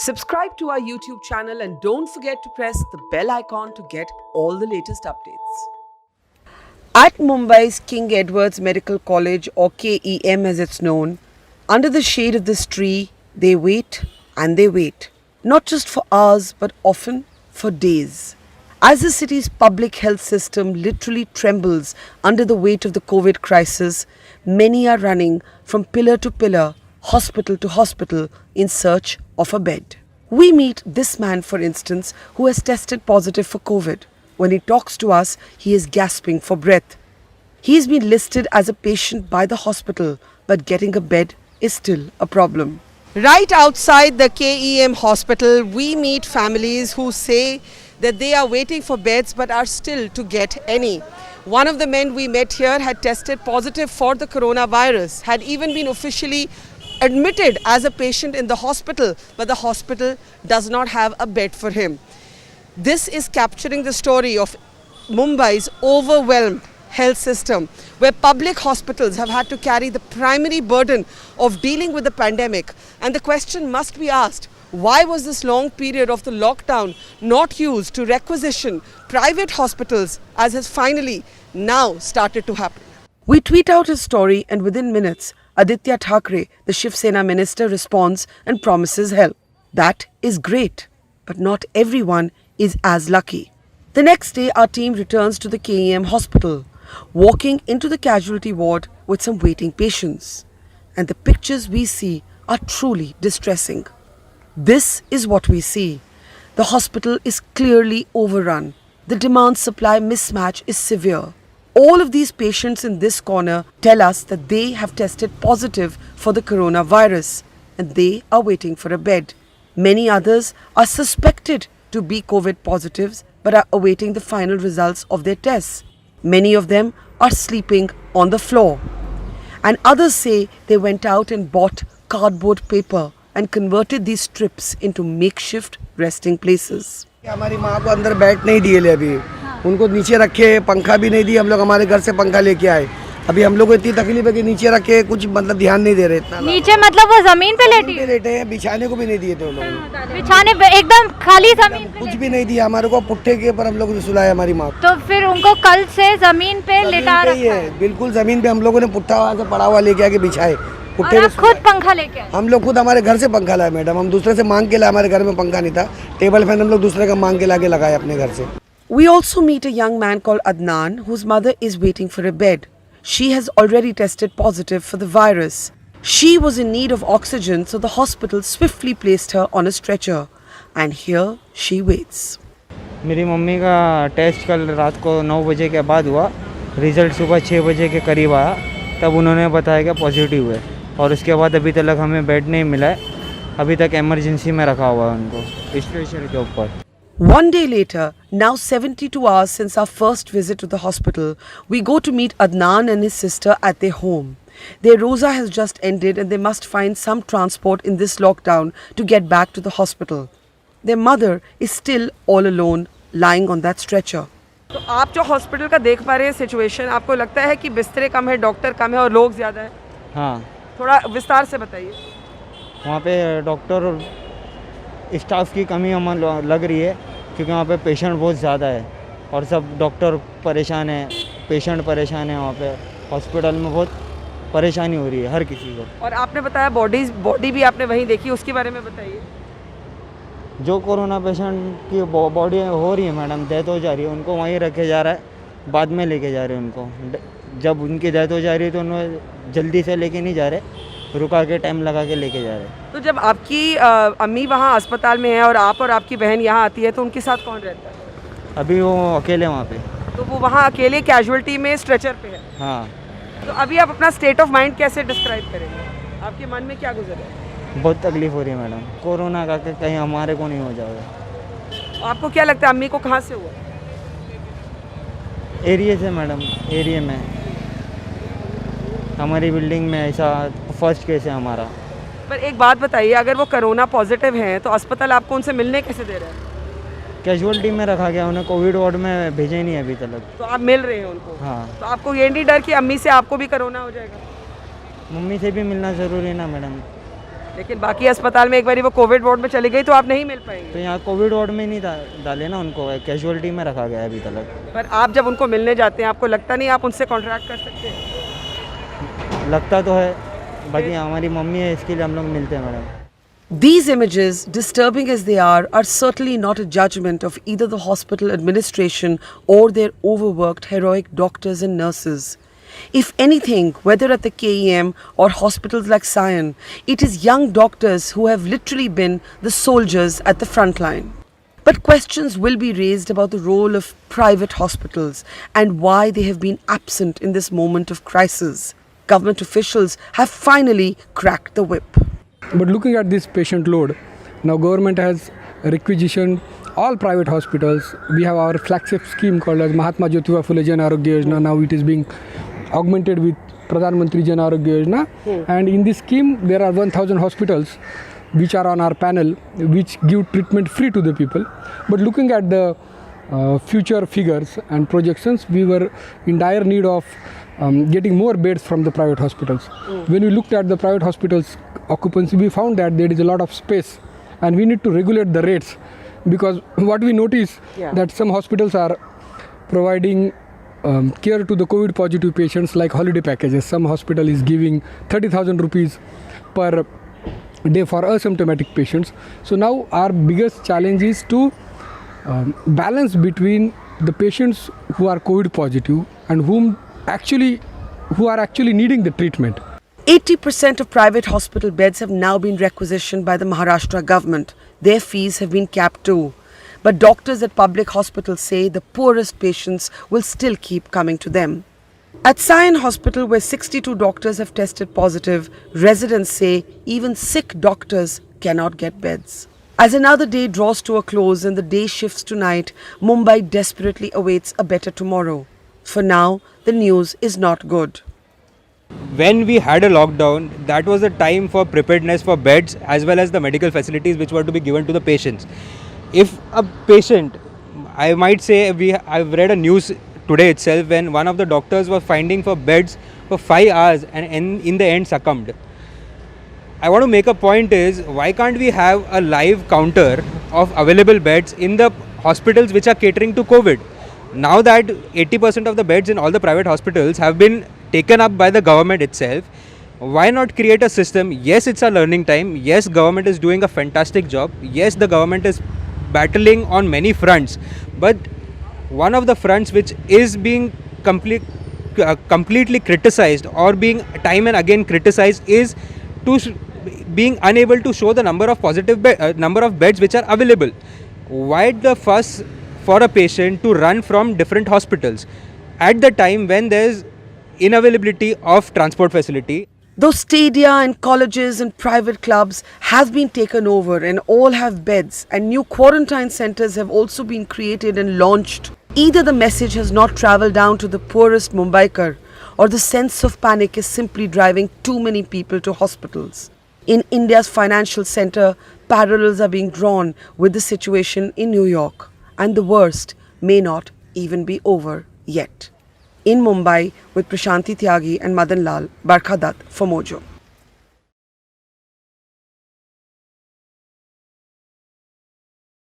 Subscribe to our YouTube channel and don't forget to press the bell icon to get all the latest updates. At Mumbai's King Edward's Medical College, or KEM as it's known, under the shade of this tree, they wait and they wait. Not just for hours, but often for days. As the city's public health system literally trembles under the weight of the COVID crisis, many are running from pillar to pillar, hospital to hospital in search of a bed. We meet this man, for instance, who has tested positive for COVID. When he talks to us, he is gasping for breath. He's been listed as a patient by the hospital, but getting a bed is still a problem. Right outside the KEM hospital, we meet families who say that they are waiting for beds but are still to get any. One of the men we met here had tested positive for the coronavirus, had even been officially admitted as a patient in the hospital, but the hospital does not have a bed for him. This is capturing the story of Mumbai's overwhelmed health system, where public hospitals have had to carry the primary burden of dealing with the pandemic. And the question must be asked, why was this long period of the lockdown not used to requisition private hospitals, as has finally now started to happen? We tweet out his story, and within minutes, Aditya Thackeray, the Shiv Sena minister, responds and promises help. That is great, but not everyone is as lucky. The next day, our team returns to the KEM hospital, walking into the casualty ward with some waiting patients. And the pictures we see are truly distressing. This is what we see. The hospital is clearly overrun. The demand-supply mismatch is severe. All of these patients in this corner tell us that they have tested positive for the coronavirus and they are waiting for a bed. Many others are suspected to be COVID positives but are awaiting the final results of their tests. Many of them are sleeping on the floor. And others say they went out and bought cardboard paper and converted these strips into makeshift resting places. हमारी माँ को अंदर बैठ नहीं दिए ले अभी उनको नीचे रखे पंखा भी नहीं दिया हम लोग हमारे घर से पंखा लेके आए अभी हम लोग को इतनी तकलीफ है कि नीचे रखे कुछ मतलब ध्यान नहीं दे रहे इतना नीचे मतलब वो जमीन पे लेटे हैं बिछाने को भी नहीं दिए थे लोग बिछाने पे एकदम खाली जमीन पे कुछ भी नहीं दिया हमारे को पुट्ठे के ऊपर हम लोग ने सुलाया हमारी माँ तो फिर उनको कल से जमीन पे लेटा रखा है बिल्कुल जमीन पे हम लोगों ने पुट्ठा वहाँ से पड़ा हुआ लेके आके बिछाए खुद पंखा लेके हम लोग खुद हमारे घर से पंखा लाए मैडम हम दूसरे से मांग के लाए हमारे घर में पंखा नहीं था टेबल फैन हम लोग दूसरे का मांग के लाके लगाए अपने घर से We also meet a young man called Adnan whose mother is waiting for a bed. She has already tested positive for the virus. She was in need of oxygen, so the hospital swiftly placed her on a stretcher. And here she waits. मेरी mummy का test कल रात को 9 बजे के बाद हुआ result सुबह 6 बजे के करीब आया तब उन्होंने बताया कि पॉजिटिव है और उसके बाद अभी तक हमें बेड नहीं मिला है अभी तक इमरजेंसी में रखा हुआ है उनको स्ट्रेचर के ऊपर. One day later, now 72 hours since our first visit to the hospital, we go to meet Adnan and his sister at their home. Their roza has just ended and they must find some transport in this lockdown to get back to the hospital. Their mother is still all alone, lying on that stretcher. तो आप जो hospital का देख पा रहे हैं situation, आपको लगता है कि बिस्तरे कम है, डॉक्टर कम है और लोग ज़्यादा है? हाँ, थोड़ा विस्तार से बताइए. वहाँ पे डॉक्टर और स्टाफ की कमी हमें लग रही है क्योंकि वहाँ पे पेशेंट बहुत ज़्यादा है और सब डॉक्टर परेशान है पेशेंट परेशान है वहाँ पे हॉस्पिटल में बहुत परेशानी हो रही है हर किसी को. और आपने बताया बॉडी भी आपने वहीं देखी, उसके बारे में बताइए. जो कोरोना पेशेंट की बॉडी हो रही है मैडम डेथ हो जा रही है उनको वहीं रखे जा रहा है बाद में लेके जा रहे हैं उनको जब उनकी डेथ हो जा रही है तो उन्हें जल्दी से लेके नहीं जा रहे रुका के टाइम लगा के लेके जा रहे हैं. तो जब आपकी अम्मी वहाँ अस्पताल में है और आपकी बहन यहाँ आती है तो उनके साथ कौन रहता है? अभी वो अकेले वहाँ पे. तो वो वहाँ अकेले कैजुअल्टी में स्ट्रेचर पे है. हाँ. तो अभी आप अपना स्टेट ऑफ माइंड कैसे डिस्क्राइब करेंगे? आपके मन में क्या गुजर है? बहुत तकलीफ हो रही है मैडम कोरोना का कहीं हमारे को नहीं हो जाएगा. आपको क्या लगता है अम्मी को कहाँ से हुआ? एरिया से मैडम एरिया में हमारी बिल्डिंग में ऐसा फर्स्ट केस है हमारा. पर एक बात बताइए, अगर वो कोरोना पॉजिटिव हैं तो अस्पताल आपको उनसे मिलने कैसे दे रहे हैं? कैजुअलिटी में रखा गया उन्हें कोविड वार्ड में भेजे नहीं अभी तक. तो आप मिल रहे हैं उनको? हाँ. तो आपको ये नहीं डर कि अम्मी से आपको भी कोरोना हो जाएगा? मम्मी से भी मिलना ज़रूरी है ना मैडम लेकिन बाकी अस्पताल में एक बार वो कोविड वार्ड में चली गई तो आप नहीं मिल पाएंगे। तो यहाँ कोविड वार्ड में नहीं डाले ना उनको, कैजुअलिटी में रखा गया है अभी तक। पर आप जब उनको मिलने जाते हैं आपको लगता नहीं आप उनसे कॉन्ट्रैक्ट कर सकते हैं? लगता तो है, बाकी हमारी मम्मी है इसके लिए हम लोग मिलते हैं madam. These images, disturbing as they are certainly not a judgment of either the hospital administration or their overworked heroic doctors and nurses. If anything, whether at the KEM or hospitals like Sion, it is young doctors who have literally been the soldiers at the front line. But questions will be raised about the role of private hospitals and why they have been absent in this moment of crisis. Government officials have finally cracked the whip. But looking at this patient load, now government has requisitioned all private hospitals. We have our flagship scheme called as Mahatma Jyotiba Phule Jan Arogya Yojana. Now it is being augmented with Pradhan Mantri Jan Arogya Yojana. And in this scheme, there are 1,000 hospitals which are on our panel, which give treatment free to the people. But looking at the future figures and projections, we were in dire need of getting more beds from the private hospitals. When we looked at the private hospitals occupancy, we found that there is a lot of space and we need to regulate the rates, because what we notice that some hospitals are providing care to the COVID positive patients like holiday packages. Some hospital is giving 30,000 rupees per day for asymptomatic patients. So now our biggest challenge is to balance between the patients who are COVID positive and who are actually needing the treatment. 80% of private hospital beds have now been requisitioned by the Maharashtra government. Their fees have been capped too. But doctors at public hospitals say the poorest patients will still keep coming to them. At Sion Hospital, where 62 doctors have tested positive, residents say even sick doctors cannot get beds. As another day draws to a close and the day shifts to night, Mumbai desperately awaits a better tomorrow. For now, the news is not good. When we had a lockdown, that was a time for preparedness for beds as well as the medical facilities which were to be given to the patients. If a patient, I might say, I've read a news today itself when one of the doctors was finding for beds for 5 hours and in the end succumbed. I want to make a point is, why can't we have a live counter of available beds in the hospitals which are catering to COVID? Now that 80% of the beds in all the private hospitals have been taken up by the government itself, why not create a system? Yes, it's a learning time. Yes, government is doing a fantastic job. Yes, the government is battling on many fronts. But one of the fronts which is being completely criticized or being time and again criticized is being unable to show the number of number of beds which are available. Why the fuss for a patient to run from different hospitals at the time when there is inavailability of transport facility? Those stadia and colleges and private clubs have been taken over and all have beds, and new quarantine centers have also been created and launched. Either the message has not travelled down to the poorest Mumbaikar, or the sense of panic is simply driving too many people to hospitals. In India's financial center, parallels are being drawn with the situation in New York, and the worst may not even be over yet. In Mumbai, with Prashanti Tyagi and Madan Lal, Barkha Dutt for Mojo.